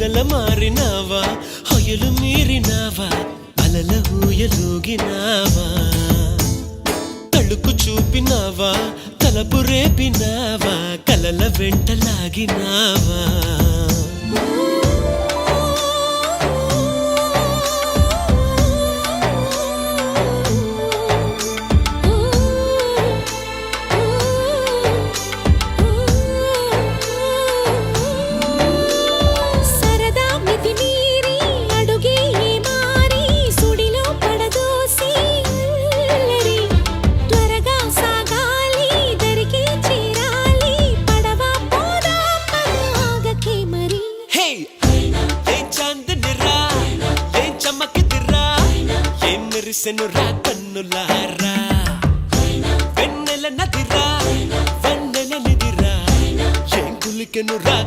వెన్నెల మారినావా హొయలు మీరినావా అలల ఊయలూగినావా తళుకు చూపినావా తలపు రేపినావా కలల వెంటలాగినావా మెరిసెనురా కన్నులారా వెన్నెల నదిరా వెన్నెల నిదిరా ఏం కులికెనురా